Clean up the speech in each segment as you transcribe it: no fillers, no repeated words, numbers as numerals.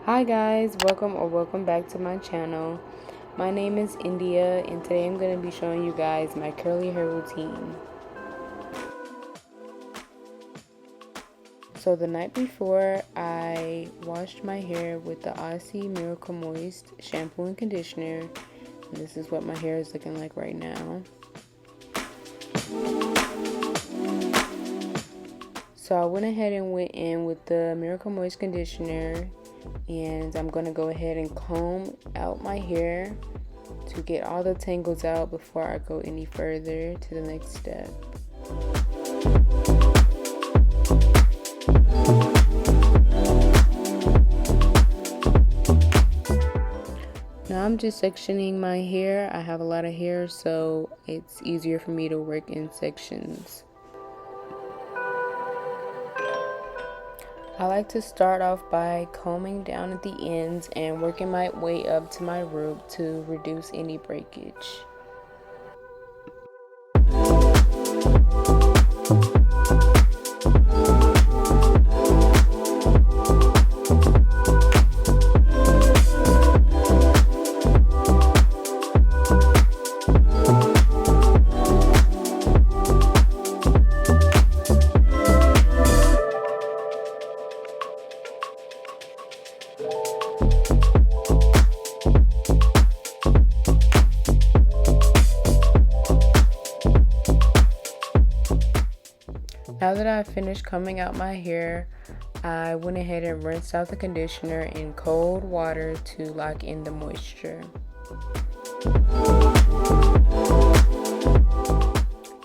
Hi guys, welcome back to my channel. My name is India and today I'm going to be showing you guys my curly hair routine. So the night before, I washed my hair with the Aussie Miracle Moist shampoo and conditioner. And this is what my hair is looking like right now. So I went ahead and went in with the Miracle Moist conditioner, and I'm going to go ahead and comb out my hair to get all the tangles out before I go any further to the next step. Now I'm just sectioning my hair. I have a lot of hair, so it's easier for me to work in sections. I like to start off by combing down at the ends and working my way up to my root to reduce any breakage. Now that I've finished combing out my hair, I went ahead and rinsed out the conditioner in cold water to lock in the moisture.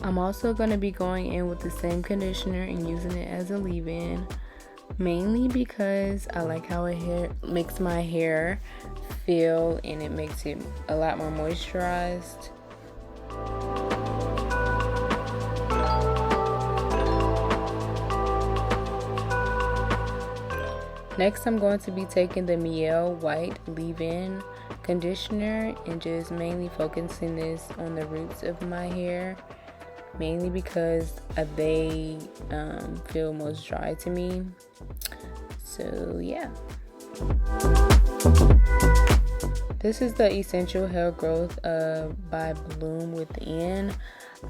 I'm also going to be going in with the same conditioner and using it as a leave-in, mainly because I like how it makes my hair feel and it makes it a lot more moisturized. Next, I'm going to be taking the Mielle White Leave-In Conditioner and just mainly focusing this on the roots of my hair, mainly because they feel most dry to me. So yeah. This is the Essential Hair Growth by Bloom Within.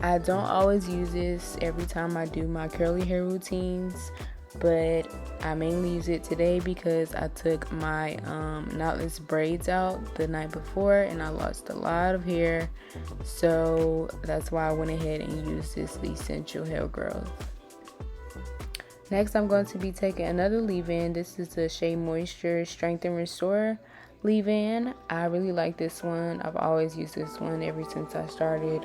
I don't always use this every time I do my curly hair routines, but I mainly use it today because I took my knotless braids out the night before and I lost a lot of hair, so that's why I went ahead and used this Essential Hair Growth. Next, I'm going to be taking another leave-in. This is the Shea Moisture Strength and Restore leave-in. I really like this one. I've always used this one ever since I started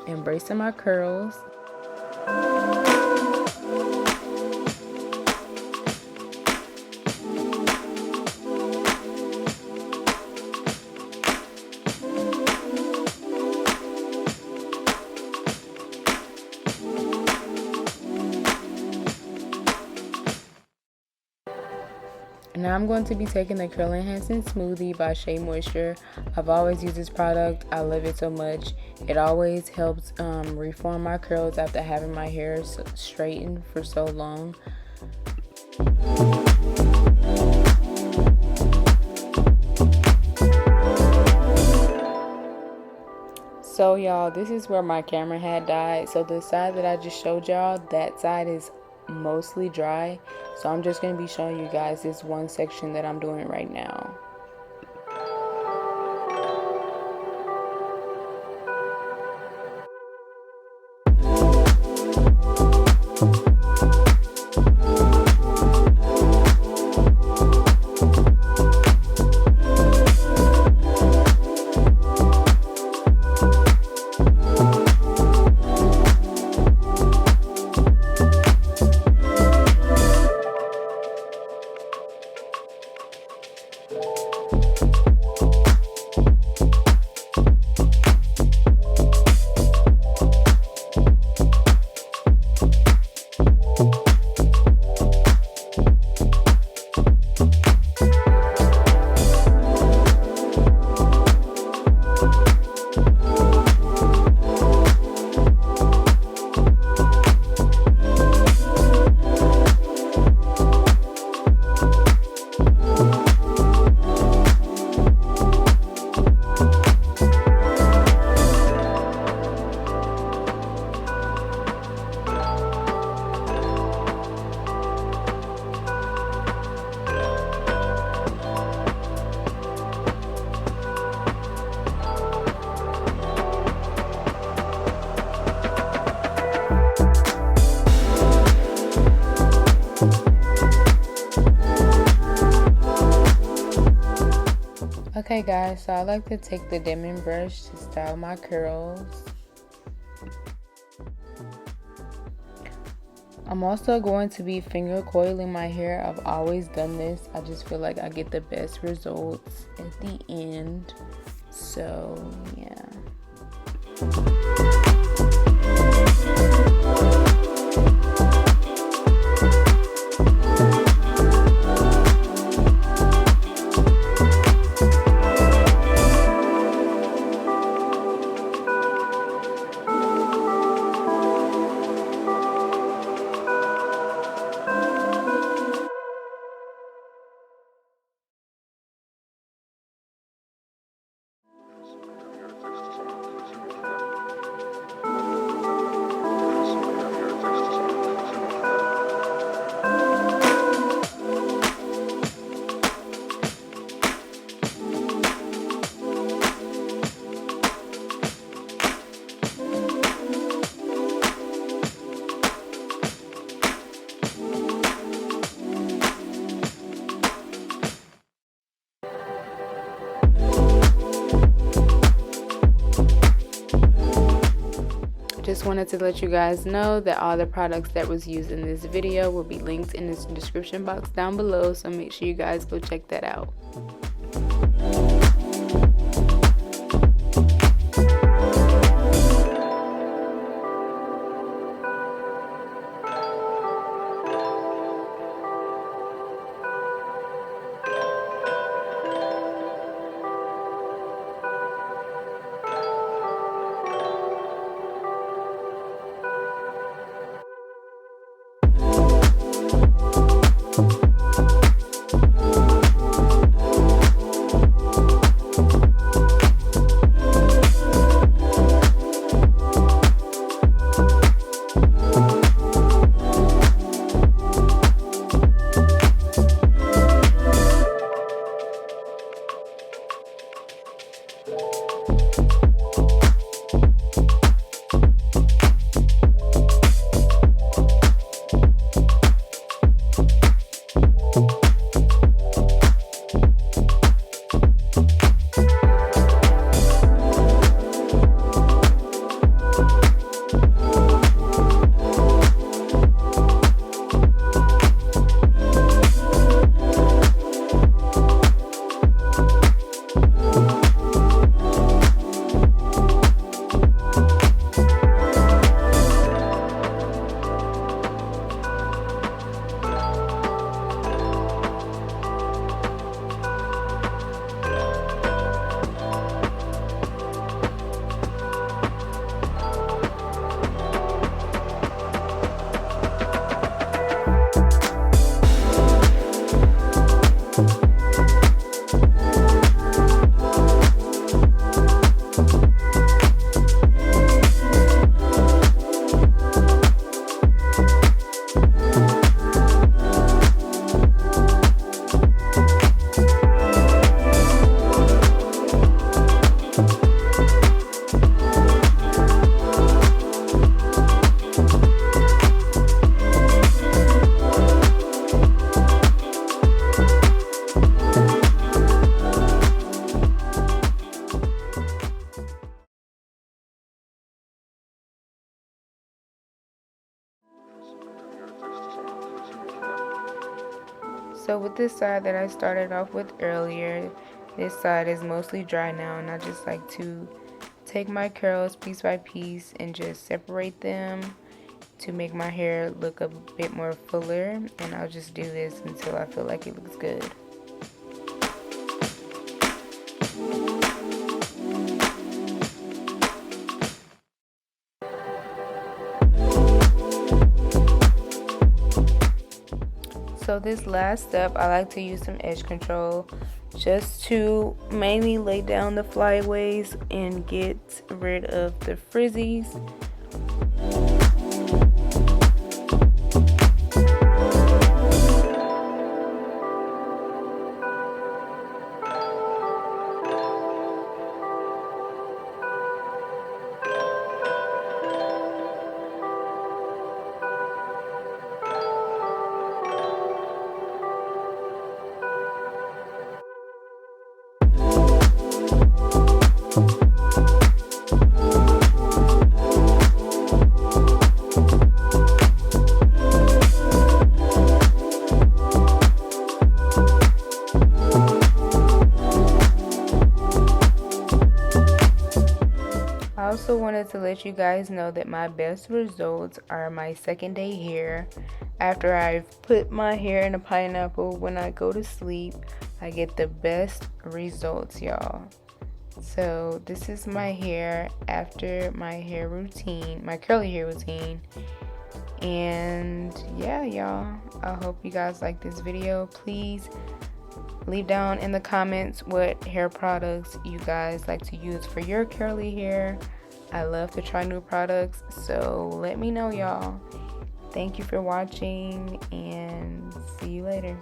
embracing my curls. Now I'm going to be taking the Curl Enhancing Smoothie by Shea Moisture. I've always used this product. I love it so much. It always helps reform my curls after having my hair straightened for so long. So y'all, this is where my camera had died. So the side that I just showed y'all, that side is mostly dry, so I'm just going to be showing you guys this one section that I'm doing right now. Okay guys, so I like to take the diamond brush to style my curls. I'm also going to be finger coiling my hair. I've always done this. I just feel like I get the best results at the end. So yeah. Just wanted to let you guys know that all the products that was used in this video will be linked in this description box down below, so make sure you guys go check that out. So with this side that I started off with earlier, this side is mostly dry now, and I just like to take my curls piece by piece and just separate them to make my hair look a bit more fuller, and I'll just do this until I feel like it looks good. So this last step, I like to use some edge control just to mainly lay down the flyaways and get rid of the frizzies. also wanted to let you guys know that my best results are my second day hair. After I've put my hair in a pineapple when I go to sleep, I get the best results, y'all. So this is my hair after my hair routine, my curly hair routine. And yeah, y'all, I hope you guys like this video. Please leave down in the comments what hair products you guys like to use for your curly hair. I love to try new products, so let me know, y'all. Thank you for watching, and see you later.